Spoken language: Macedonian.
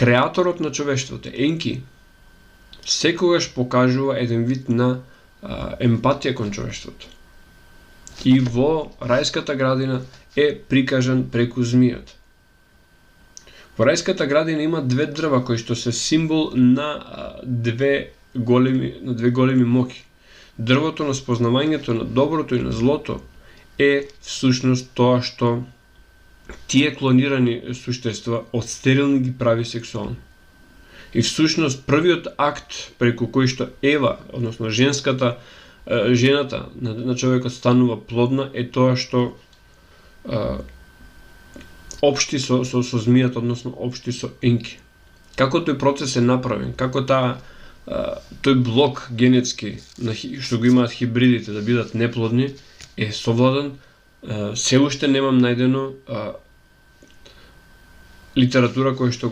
креаторот на човештвото, Енки, секогаш покажува еден вид на емпатија кон човештвото. И во рајската градина е прикажан преку змијата. Во рајската градина има две дрва кои што се символ на две големи моки. Дрвото на спознавањето на доброто и на злото е всушност тоа што тие клонирани суштества од стерилни ги прави сексуални. И всушност првиот акт преку кој што Ева, односно жената на човекот станува плодна е тоа што општи со змијата, односно општи со Енки. Како тој процес е направен, како тој блок генетски што го имаат хибридите да бидат неплодни е совладан, се уште немам најдено литература која што